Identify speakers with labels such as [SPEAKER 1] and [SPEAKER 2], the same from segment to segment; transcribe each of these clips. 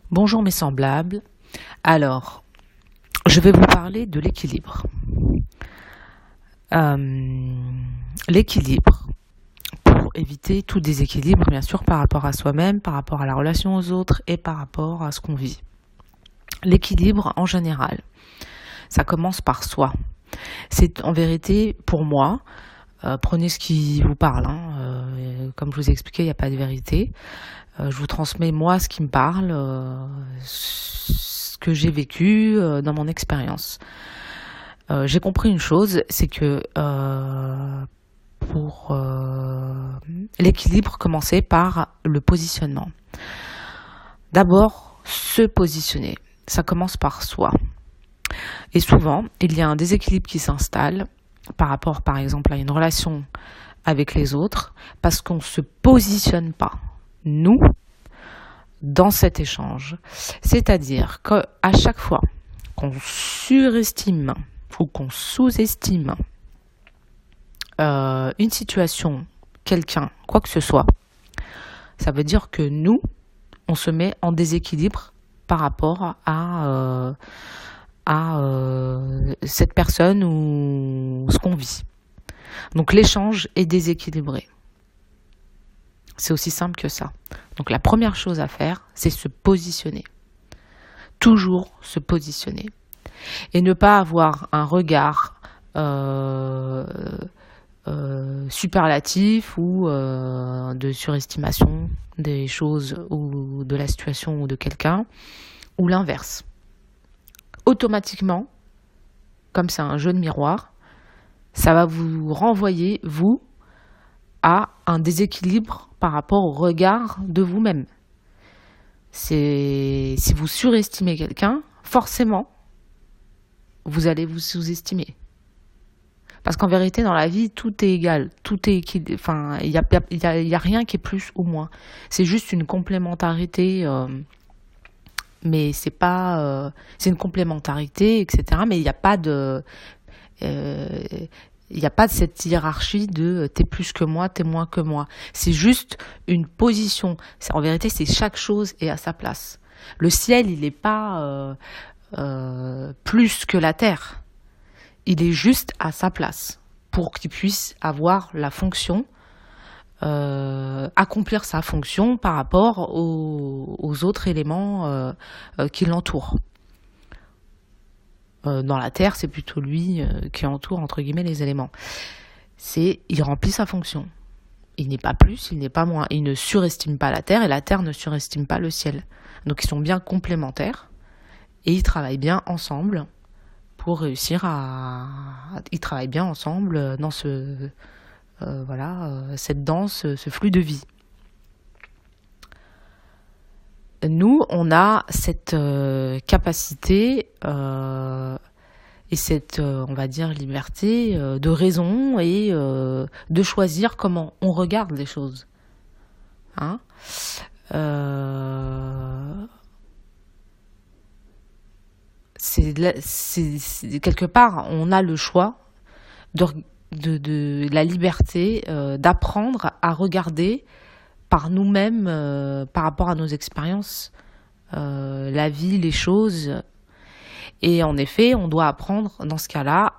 [SPEAKER 1] Bonjour mes semblables. Alors, je vais vous parler de l'équilibre. L'équilibre, pour éviter tout déséquilibre, bien sûr, par rapport à soi-même, par rapport à la relation aux autres et par rapport à ce qu'on vit. L'équilibre, en général, ça commence par soi. C'est en vérité, pour moi, prenez ce qui vous parle. Comme je vous ai expliqué, il n'y a pas de vérité. Je vous transmets moi ce qui me parle, ce que j'ai vécu dans mon expérience. J'ai compris une chose, c'est que pour l'équilibre, commencer par le positionnement. D'abord, se positionner. Ça commence par soi. Et souvent, il y a un déséquilibre qui s'installe par rapport, par exemple, à une relation avec les autres, parce qu'on ne se positionne pas, nous, dans cet échange. C'est-à-dire qu'à chaque fois qu'on surestime ou qu'on sous-estime une situation, quelqu'un, quoi que ce soit, ça veut dire que nous, on se met en déséquilibre par rapport à cette personne ou ce qu'on vit. Donc l'échange est déséquilibré. C'est aussi simple que ça. Donc la première chose à faire, c'est se positionner. Toujours se positionner. Et ne pas avoir un regard superlatif ou de surestimation des choses ou de la situation ou de quelqu'un, ou l'inverse. Automatiquement, comme c'est un jeu de miroir, ça va vous renvoyer, vous, à un déséquilibre par rapport au regard de vous-même. Si vous surestimez quelqu'un, forcément, vous allez vous sous-estimer. Parce qu'en vérité, dans la vie, tout est égal, tout est équilibré. Enfin, il y a rien qui est plus ou moins. C'est juste une complémentarité, mais c'est pas, c'est une complémentarité, etc. Mais il n'y a pas de, il n'y a pas de cette hiérarchie de t'es plus que moi, t'es moins que moi. C'est juste une position. En vérité, c'est chaque chose est à sa place. Le ciel, il n'est pas plus que la terre. Il est juste à sa place pour qu'il puisse avoir la fonction, accomplir sa fonction par rapport aux autres éléments qui l'entourent. Dans la Terre, c'est plutôt lui qui entoure, entre guillemets, les éléments. Il remplit sa fonction. Il n'est pas plus, il n'est pas moins. Il ne surestime pas la Terre et la Terre ne surestime pas le ciel. Donc ils sont bien complémentaires et ils travaillent bien ensemble pour réussir Ils travaillent bien ensemble dans cette danse, ce flux de vie. Nous, on a cette capacité et cette, on va dire, liberté de raison et de choisir comment on regarde les choses. C'est quelque part, on a le choix de la liberté d'apprendre à regarder par nous-mêmes, par rapport à nos expériences, la vie, les choses. Et en effet, on doit apprendre, dans ce cas-là,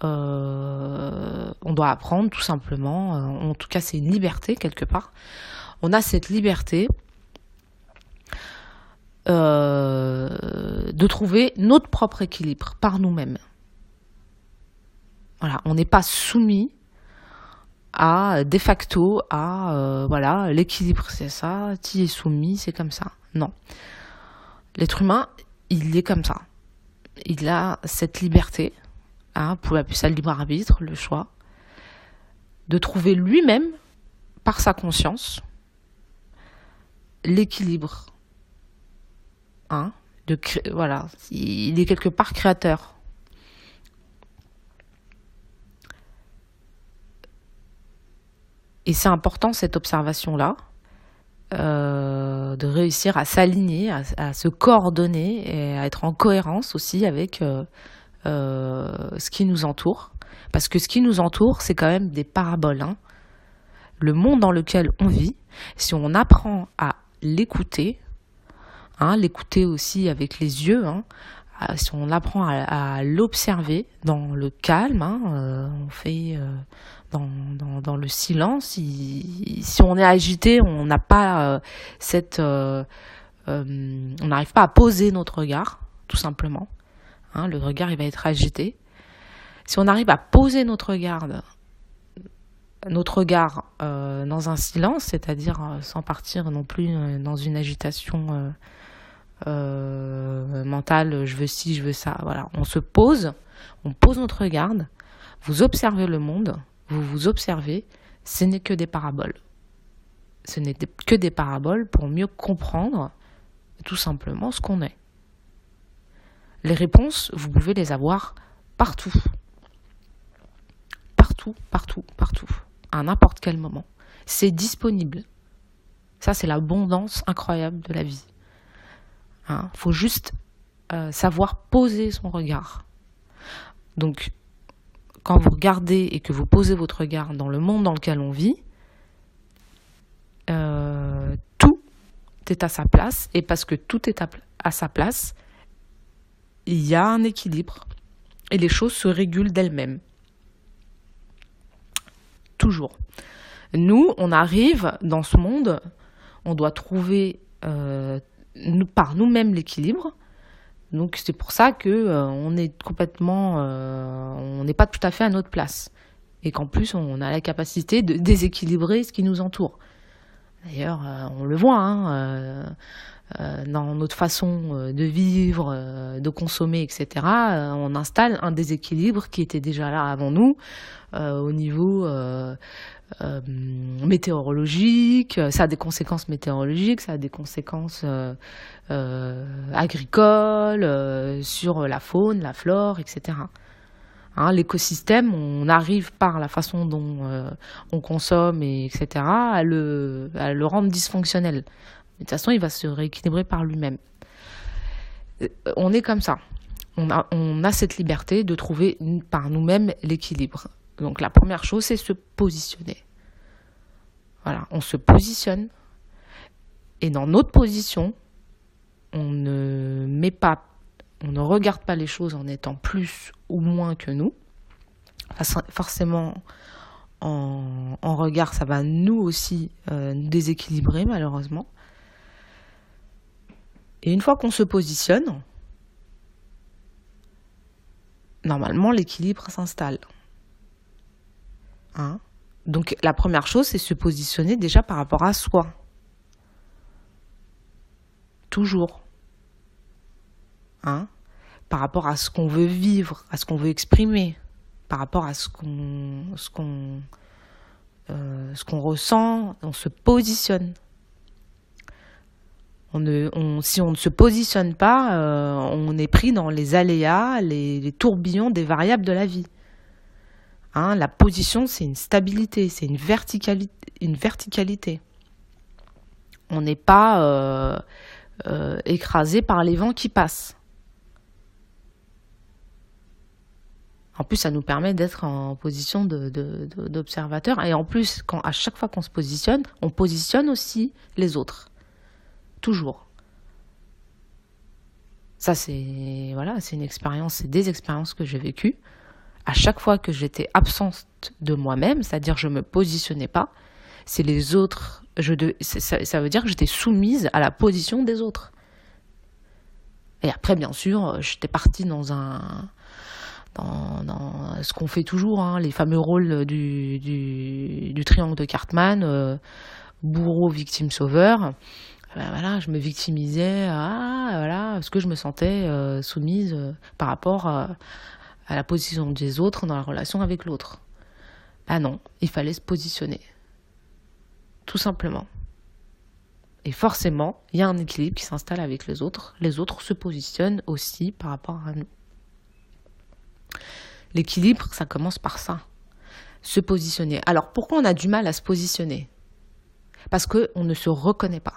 [SPEAKER 1] on doit apprendre tout simplement, en tout cas c'est une liberté quelque part, on a cette liberté de trouver notre propre équilibre par nous-mêmes. Voilà, on n'est pas soumis de facto à l'équilibre c'est ça, tu es soumis, c'est comme ça. Non. L'être humain, il est comme ça. Il a cette liberté, pour appuyer ça le libre arbitre, le choix, de trouver lui-même, par sa conscience, l'équilibre. Il est quelque part créateur. Et c'est important cette observation-là, de réussir à s'aligner, à se coordonner et à être en cohérence aussi avec ce qui nous entoure. Parce que ce qui nous entoure, c'est quand même des paraboles. Le monde dans lequel on vit, si on apprend à l'écouter, hein, l'écouter aussi avec les yeux, hein. Si on apprend à l'observer dans le calme, hein, on fait dans le silence. Si on est agité, on n'a pas on n'arrive pas à poser notre regard, tout simplement. Hein, le regard, il va être agité. Si on arrive à poser notre regard dans un silence, c'est-à-dire sans partir non plus dans une agitation mentale, je veux ci, je veux ça. Voilà, on pose notre regard, vous observez le monde, vous vous observez, ce n'est que des paraboles. Ce n'est que des paraboles pour mieux comprendre tout simplement ce qu'on est. Les réponses, vous pouvez les avoir partout. Partout, partout, partout. À n'importe quel moment. C'est disponible. Ça, c'est l'abondance incroyable de la vie. Hein, faut juste savoir poser son regard. Donc, quand vous regardez et que vous posez votre regard dans le monde dans lequel on vit, tout est à sa place. Et parce que tout est à sa place, il y a un équilibre. Et les choses se régulent d'elles-mêmes. Toujours. Nous, on arrive dans ce monde, on doit trouver par nous-mêmes l'équilibre. Donc c'est pour ça que on est complètement, on n'est pas tout à fait à notre place, et qu'en plus on a la capacité de déséquilibrer ce qui nous entoure. D'ailleurs, on le voit, hein, dans notre façon de vivre, de consommer, etc. On installe un déséquilibre qui était déjà là avant nous, au niveau météorologique. Ça a des conséquences météorologiques, ça a des conséquences agricoles, sur la faune, la flore, etc. Hein, l'écosystème, on arrive par la façon dont on consomme, etc., à le rendre dysfonctionnel. De toute façon, il va se rééquilibrer par lui-même. On est comme ça. On a cette liberté de trouver par nous-mêmes l'équilibre. Donc la première chose, c'est se positionner. Voilà, on se positionne. Et dans notre position, on ne regarde pas les choses en étant plus ou moins que nous. Forcément, en regard, ça va nous aussi nous déséquilibrer, malheureusement. Et une fois qu'on se positionne, normalement, l'équilibre s'installe. Hein? Donc, la première chose, c'est se positionner déjà par rapport à soi. Toujours. Hein? Par rapport à ce qu'on veut vivre, à ce qu'on veut exprimer, par rapport à ce qu'on ressent, on se positionne. Si on ne se positionne pas, on est pris dans les aléas, les tourbillons des variables de la vie. Hein, la position, c'est une stabilité, c'est une verticalité. On n'est pas écrasé par les vents qui passent. En plus, ça nous permet d'être en position d'observateur. Et en plus, à chaque fois qu'on se positionne, on positionne aussi les autres. Toujours. Ça, c'est une expérience, c'est des expériences que j'ai vécues. À chaque fois que j'étais absente de moi-même, c'est-à-dire je ne me positionnais pas, c'est les autres. Ça veut dire que j'étais soumise à la position des autres. Et après, bien sûr, j'étais partie dans ce qu'on fait toujours, hein, les fameux rôles du triangle de Cartman, bourreau, victime, sauveur. Voilà, je me victimisais, parce que je me sentais soumise par rapport à la position des autres dans la relation avec l'autre. Non, il fallait se positionner. Tout simplement. Et forcément, il y a un équilibre qui s'installe avec les autres. Les autres se positionnent aussi par rapport à nous. L'équilibre, ça commence par ça. Se positionner. Alors, pourquoi on a du mal à se positionner ? Parce qu'on ne se reconnaît pas.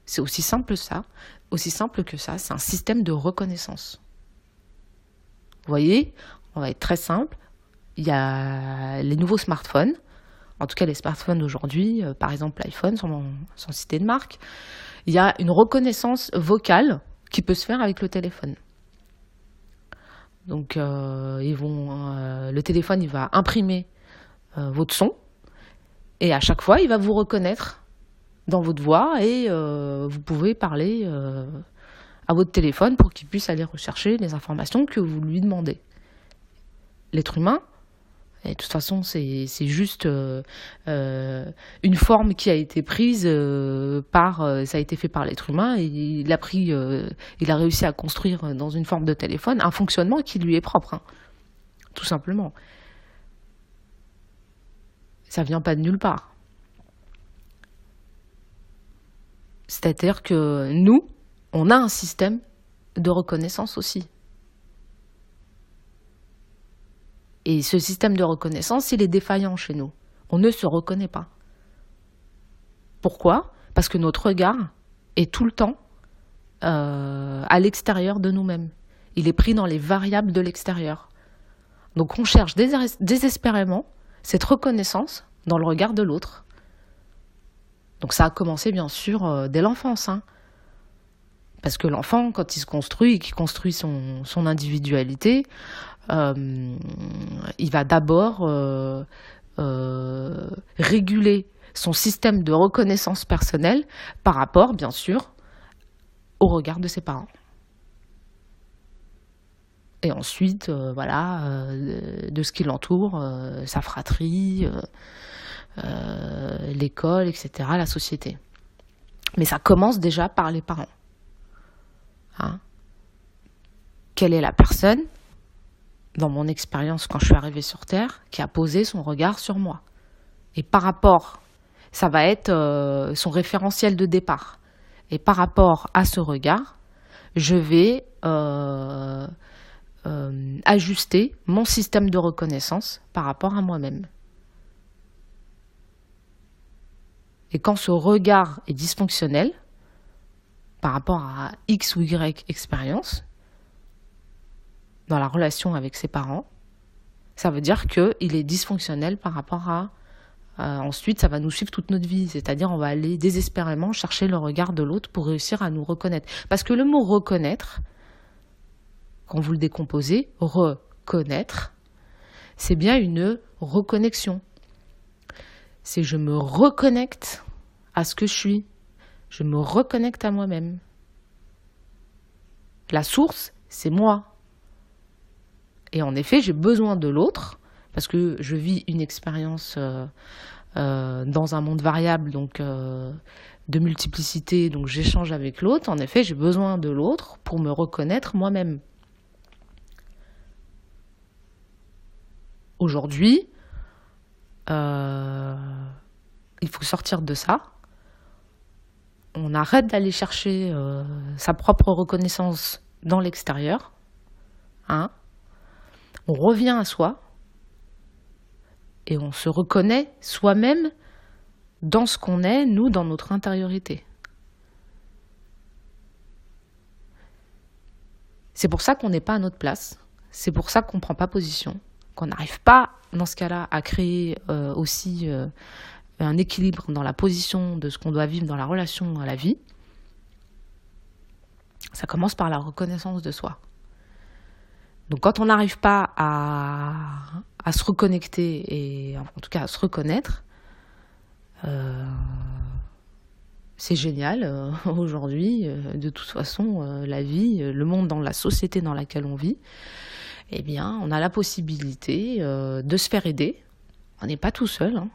[SPEAKER 1] C'est aussi simple que ça. C'est un système de reconnaissance. Vous voyez, on va être très simple. Il y a les nouveaux smartphones. En tout cas, les smartphones d'aujourd'hui, par exemple l'iPhone, sans citer de marque, il y a une reconnaissance vocale qui peut se faire avec le téléphone. Donc, le téléphone, il va imprimer votre son, et à chaque fois, il va vous reconnaître dans votre voix, et vous pouvez parler à votre téléphone pour qu'il puisse aller rechercher les informations que vous lui demandez. L'être humain, et de toute façon, c'est juste une forme qui a été prise ça a été fait par l'être humain, et il a réussi à construire dans une forme de téléphone un fonctionnement qui lui est propre, hein, tout simplement. Ça vient pas de nulle part. C'est-à-dire que nous, on a un système de reconnaissance aussi. Et ce système de reconnaissance, il est défaillant chez nous. On ne se reconnaît pas. Pourquoi ? Parce que notre regard est tout le temps à l'extérieur de nous-mêmes. Il est pris dans les variables de l'extérieur. Donc on cherche désespérément cette reconnaissance dans le regard de l'autre. Donc ça a commencé bien sûr dès l'enfance, hein. Parce que l'enfant, quand il se construit et qu'il construit son individualité, il va d'abord réguler son système de reconnaissance personnelle par rapport, bien sûr, au regard de ses parents. Et ensuite, de ce qui l'entoure, sa fratrie, l'école, etc., la société. Mais ça commence déjà par les parents. Hein ? Quelle est la personne, dans mon expérience quand je suis arrivée sur Terre, qui a posé son regard sur moi ? Et par rapport, ça va être son référentiel de départ. Et par rapport à ce regard, je vais ajuster mon système de reconnaissance par rapport à moi-même. Et quand ce regard est dysfonctionnel, par rapport à X ou Y expérience, dans la relation avec ses parents, ça veut dire qu'il est dysfonctionnel par rapport à... ensuite, ça va nous suivre toute notre vie. C'est-à-dire, on va aller désespérément chercher le regard de l'autre pour réussir à nous reconnaître. Parce que le mot « reconnaître », quand vous le décomposez, « reconnaître », c'est bien une reconnexion. C'est je me reconnecte à ce que je suis. Je me reconnecte à moi-même. La source, c'est moi. Et en effet, j'ai besoin de l'autre, parce que je vis une expérience dans un monde variable, donc de multiplicité, donc j'échange avec l'autre. En effet, j'ai besoin de l'autre pour me reconnaître moi-même. Aujourd'hui, il faut sortir de ça. On arrête d'aller chercher sa propre reconnaissance dans l'extérieur. Hein ? On revient à soi et on se reconnaît soi-même dans ce qu'on est, nous, dans notre intériorité. C'est pour ça qu'on n'est pas à notre place. C'est pour ça qu'on ne prend pas position, qu'on n'arrive pas, dans ce cas-là, à créer aussi un équilibre dans la position de ce qu'on doit vivre dans la relation à la vie. Ça commence par la reconnaissance de soi. Donc quand on n'arrive pas à se reconnecter, et en tout cas à se reconnaître, c'est génial. Aujourd'hui, de toute façon, la vie, le monde, dans la société dans laquelle on vit, eh bien, on a la possibilité de se faire aider. On n'est pas tout seul, hein.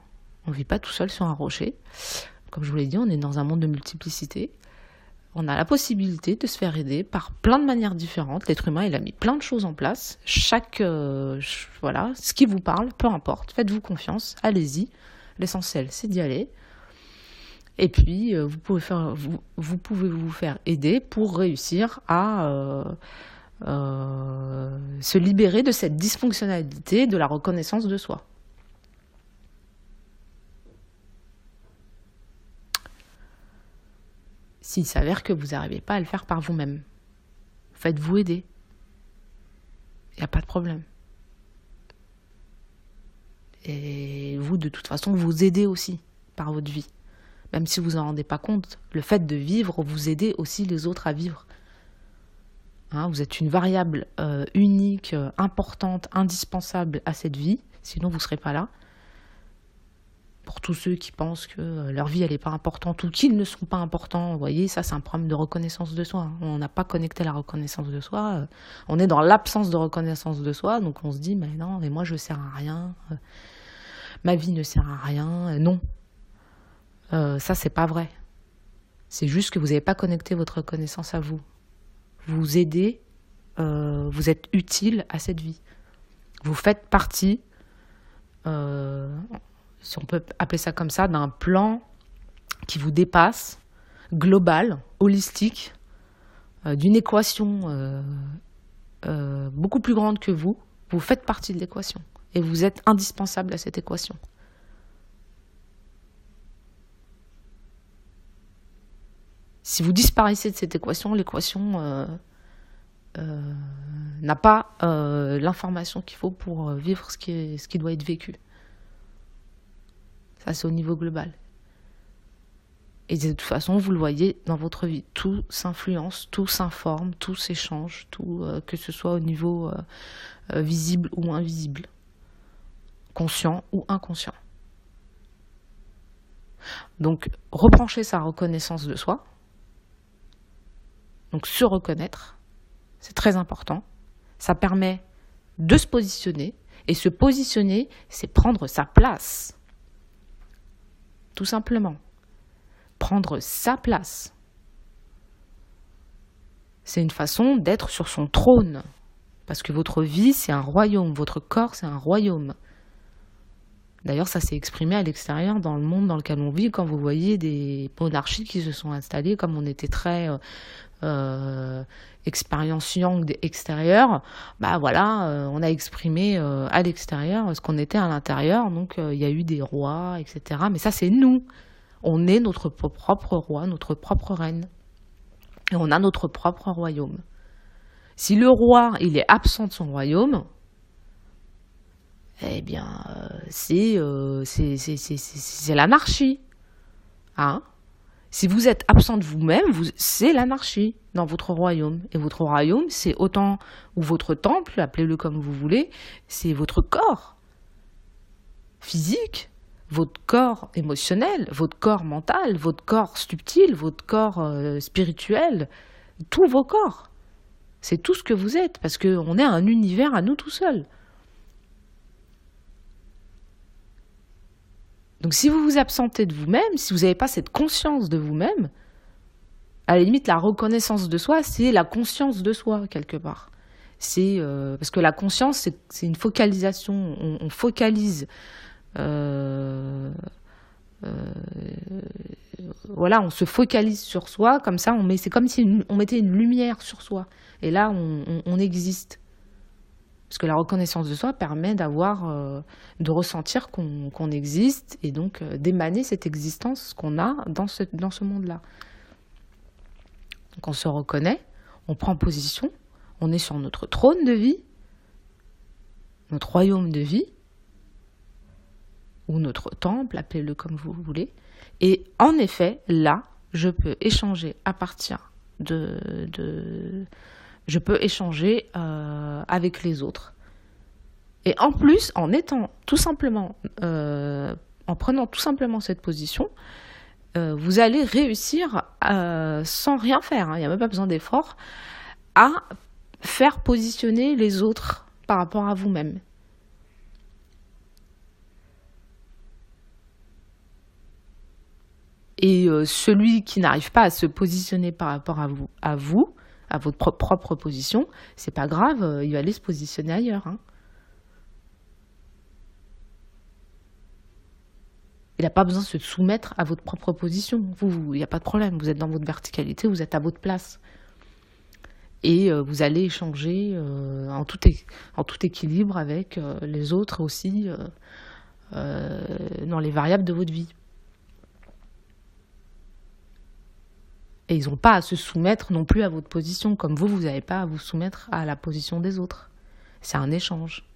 [SPEAKER 1] On ne vit pas tout seul sur un rocher. Comme je vous l'ai dit, on est dans un monde de multiplicité. On a la possibilité de se faire aider par plein de manières différentes. L'être humain, il a mis plein de choses en place. Ce qui vous parle, peu importe. Faites-vous confiance, allez-y. L'essentiel, c'est d'y aller. Et puis, vous pouvez vous faire aider pour réussir à se libérer de cette dysfonctionnalité de la reconnaissance de soi. S'il s'avère que vous n'arrivez pas à le faire par vous-même, faites-vous aider. Il n'y a pas de problème. Et vous, de toute façon, vous aidez aussi par votre vie. Même si vous en rendez pas compte, le fait de vivre, vous aidez aussi les autres à vivre. Hein, vous êtes une variable unique, importante, indispensable à cette vie, sinon vous ne serez pas là. Pour tous ceux qui pensent que leur vie elle n'est pas importante ou qu'ils ne sont pas importants, vous voyez, ça c'est un problème de reconnaissance de soi. On n'a pas connecté la reconnaissance de soi. On est dans l'absence de reconnaissance de soi, donc on se dit mais non, mais moi je sers à rien, ma vie ne sert à rien. Non, ça c'est pas vrai. C'est juste que vous n'avez pas connecté votre reconnaissance à vous. Vous aidez, vous êtes utile à cette vie. Vous faites partie, si on peut appeler ça comme ça, d'un plan qui vous dépasse, global, holistique, d'une équation beaucoup plus grande que vous. Vous faites partie de l'équation et vous êtes indispensable à cette équation. Si vous disparaissez de cette équation, l'équation n'a pas l'information qu'il faut pour vivre ce qui doit être vécu. Ça, c'est au niveau global. Et de toute façon, vous le voyez dans votre vie. Tout s'influence, tout s'informe, tout s'échange, tout, que ce soit au niveau visible ou invisible, conscient ou inconscient. Donc, rebrancher sa reconnaissance de soi, donc se reconnaître, c'est très important. Ça permet de se positionner. Et se positionner, c'est prendre sa place. Tout simplement. Prendre sa place. C'est une façon d'être sur son trône. Parce que votre vie, c'est un royaume. Votre corps, c'est un royaume. D'ailleurs, ça s'est exprimé à l'extérieur, dans le monde dans lequel on vit, quand vous voyez des monarchies qui se sont installées, comme on était très expérience yang extérieure, bah voilà, on a exprimé à l'extérieur ce qu'on était à l'intérieur, donc il y a eu des rois, etc. Mais ça, c'est nous. On est notre propre roi, notre propre reine. Et on a notre propre royaume. Si le roi, il est absent de son royaume, eh bien, c'est l'anarchie. Hein? Si vous êtes absent de vous-même, c'est l'anarchie dans votre royaume. Et votre royaume, c'est autant, ou votre temple, appelez-le comme vous voulez, c'est votre corps physique, votre corps émotionnel, votre corps mental, votre corps subtil, votre corps spirituel, tous vos corps. C'est tout ce que vous êtes, parce qu'on est un univers à nous tout seuls. Donc si vous vous absentez de vous-même, si vous n'avez pas cette conscience de vous-même, à la limite, la reconnaissance de soi, c'est la conscience de soi, quelque part. C'est parce que la conscience, c'est une focalisation. On focalise. Voilà, on se focalise sur soi, comme ça, c'est comme si on mettait une lumière sur soi. Et là, on existe. Parce que la reconnaissance de soi permet de ressentir qu'on existe et donc d'émaner cette existence qu'on a dans ce monde-là. Donc on se reconnaît, on prend position, on est sur notre trône de vie, notre royaume de vie, ou notre temple, appelez-le comme vous voulez. Et en effet, là, je peux échanger à partir je peux échanger avec les autres. Et en plus, en étant tout simplement, en prenant tout simplement cette position, vous allez réussir sans rien faire, hein, il n'y a même pas besoin d'effort, à faire positionner les autres par rapport à vous-même. Et celui qui n'arrive pas à se positionner par rapport à vous, à votre propre position, c'est pas grave, il va aller se positionner ailleurs. Hein. Il n'a pas besoin de se soumettre à votre propre position. Il n'y a pas de problème, vous êtes dans votre verticalité, vous êtes à votre place. Et vous allez échanger en tout équilibre avec les autres aussi, dans les variables de votre vie. Et ils n'ont pas à se soumettre non plus à votre position, comme vous n'avez pas à vous soumettre à la position des autres. C'est un échange.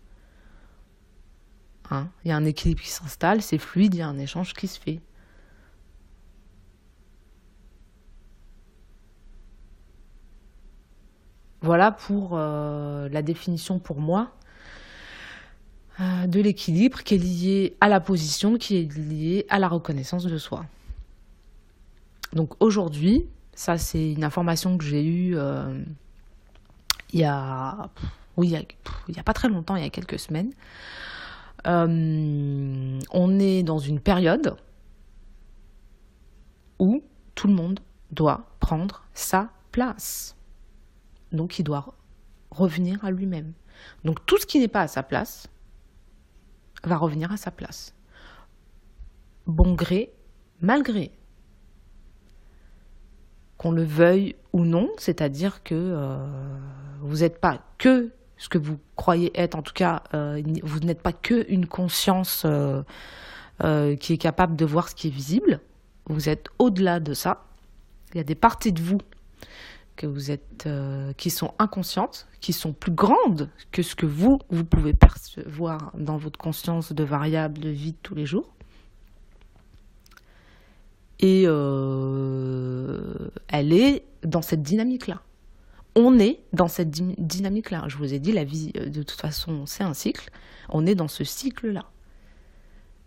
[SPEAKER 1] Hein, il y a un équilibre qui s'installe, c'est fluide, il y a un échange qui se fait. Voilà pour la définition pour moi de l'équilibre qui est lié à la position, qui est lié à la reconnaissance de soi. Donc aujourd'hui, ça c'est une information que j'ai eue il y a, il y a pas très longtemps, il y a quelques semaines. On est dans une période où tout le monde doit prendre sa place. Donc il doit revenir à lui-même. Donc tout ce qui n'est pas à sa place va revenir à sa place. Bon gré, mal gré. Qu'on le veuille ou non, c'est-à-dire que vous n'êtes pas que ce que vous croyez être, en tout cas, vous n'êtes pas que une conscience qui est capable de voir ce qui est visible. Vous êtes au-delà de ça. Il y a des parties de vous que vous êtes, qui sont inconscientes, qui sont plus grandes que ce que vous pouvez percevoir dans votre conscience de variable de vie de tous les jours. Et elle est dans cette dynamique-là. On est dans cette dynamique-là. Je vous ai dit, la vie, de toute façon, c'est un cycle. On est dans ce cycle-là.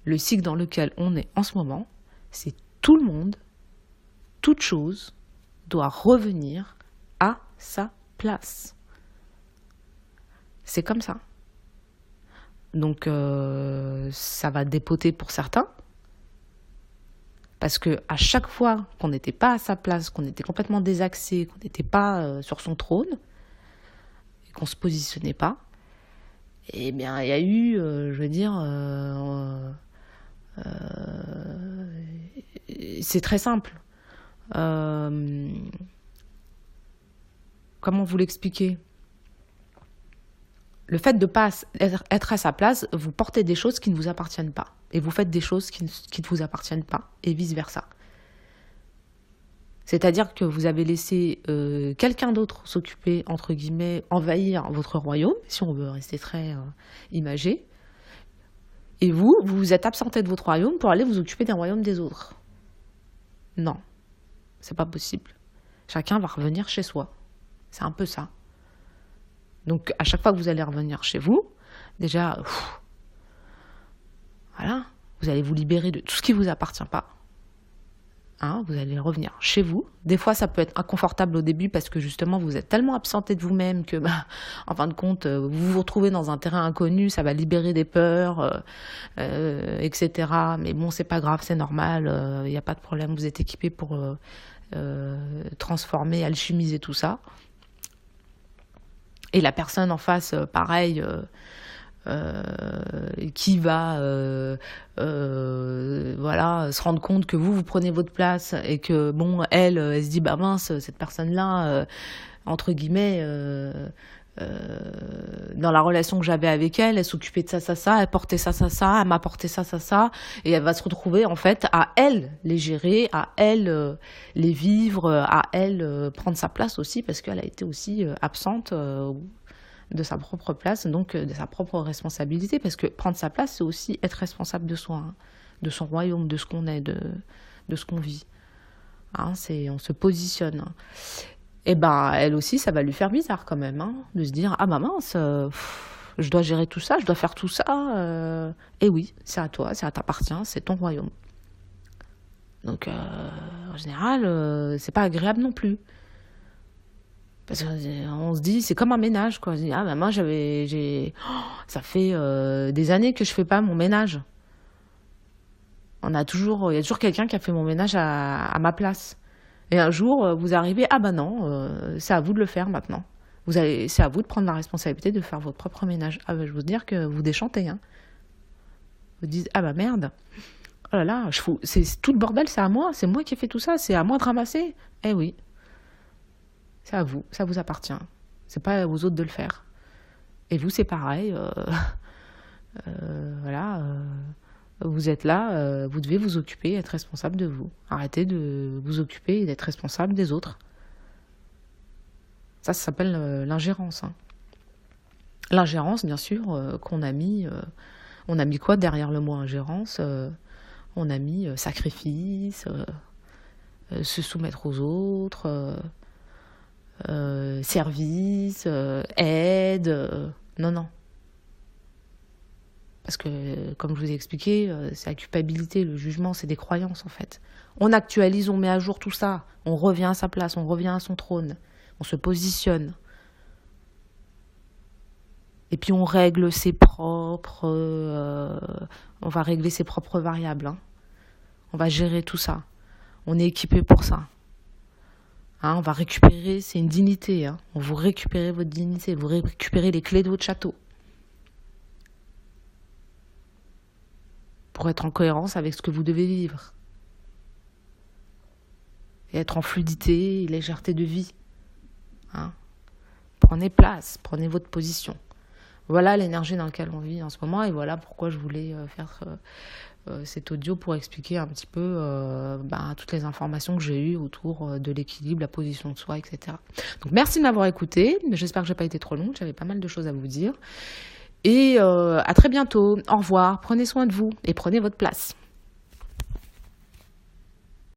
[SPEAKER 1] Le cycle dans lequel on est en ce moment, c'est tout le monde, toute chose, doit revenir à sa place. C'est comme ça. Donc, ça va dépoter pour certains. Parce que à chaque fois qu'on n'était pas à sa place, qu'on était complètement désaxé, qu'on n'était pas sur son trône, et qu'on ne se positionnait pas, eh bien, il y a eu, c'est très simple. Comment vous l'expliquer ? Le fait de ne pas être à sa place, vous portez des choses qui ne vous appartiennent pas. Et vous faites des choses qui ne vous appartiennent pas, et vice-versa. C'est-à-dire que vous avez laissé quelqu'un d'autre s'occuper, entre guillemets, envahir votre royaume, si on veut rester très imagé. Et vous vous êtes absenté de votre royaume pour aller vous occuper des royaumes des autres. Non, c'est pas possible. Chacun va revenir chez soi. C'est un peu ça. Donc, à chaque fois que vous allez revenir chez vous, déjà, voilà, vous allez vous libérer de tout ce qui ne vous appartient pas. Hein, vous allez revenir chez vous. Des fois, ça peut être inconfortable au début parce que justement, vous êtes tellement absenté de vous-même que, en fin de compte, vous vous retrouvez dans un terrain inconnu, ça va libérer des peurs, etc. Mais bon, c'est pas grave, c'est normal, il n'y a pas de problème, vous êtes équipé pour transformer, alchimiser tout ça. Et la personne en face, pareil, qui va voilà, se rendre compte que vous prenez votre place et que, bon, elle se dit, bah mince, cette personne-là, entre guillemets, dans la relation que j'avais avec elle, elle s'occupait de ça, elle portait ça, elle m'apportait ça, et elle va se retrouver en fait à elle les gérer, à elle les vivre, à elle prendre sa place aussi parce qu'elle a été aussi absente de sa propre place, donc de sa propre responsabilité, parce que prendre sa place, c'est aussi être responsable de soi, hein, de son royaume, de ce qu'on est, de ce qu'on vit. Hein, on se positionne. Et ben, elle aussi, ça va lui faire bizarre quand même, hein, de se dire, ah bah mince, je dois gérer tout ça, je dois faire tout ça. Et oui, c'est à toi, ça t'appartient, c'est ton royaume. Donc, en général, c'est pas agréable non plus. Parce qu'on se dit, c'est comme un ménage, quoi. On se dit, ah, bah, moi, ça fait des années que je fais pas mon ménage. Il y a toujours quelqu'un qui a fait mon ménage à ma place. Et un jour, vous arrivez, ah, bah non, c'est à vous de le faire maintenant. C'est à vous de prendre la responsabilité de faire votre propre ménage. Ah, bah, je veux dire que vous déchantez, hein. Vous dites, ah, bah merde. Oh là là, c'est tout le bordel, c'est à moi. C'est moi qui ai fait tout ça. C'est à moi de ramasser. Eh oui. C'est à vous, ça vous appartient. C'est pas aux autres de le faire. Et vous, c'est pareil. Voilà. Vous êtes là, vous devez vous occuper, être responsable de vous. Arrêtez de vous occuper et d'être responsable des autres. Ça s'appelle l'ingérence. Hein. L'ingérence, bien sûr, qu'on a mis... on a mis quoi derrière le mot ingérence on a mis sacrifice, se soumettre aux autres... service, aide. Non, non. Parce que, comme je vous ai expliqué, c'est la culpabilité, le jugement, c'est des croyances en fait. On actualise, on met à jour tout ça. On revient à sa place, on revient à son trône. On se positionne. Et puis on règle ses propres... on va régler ses propres variables. Hein. On va gérer tout ça. On est équipé pour ça. Hein, on va récupérer, c'est une dignité. Hein. Vous récupérez votre dignité, vous récupérez les clés de votre château. Pour être en cohérence avec ce que vous devez vivre. Et être en fluidité et légèreté de vie. Hein. Prenez place, prenez votre position. Voilà l'énergie dans laquelle on vit en ce moment et voilà pourquoi je voulais faire cet audio pour expliquer un petit peu toutes les informations que j'ai eues autour de l'équilibre, la position de soi, etc. Donc merci de m'avoir écouté, j'espère que je n'ai pas été trop longue, j'avais pas mal de choses à vous dire. Et à très bientôt, au revoir, prenez soin de vous et prenez votre place.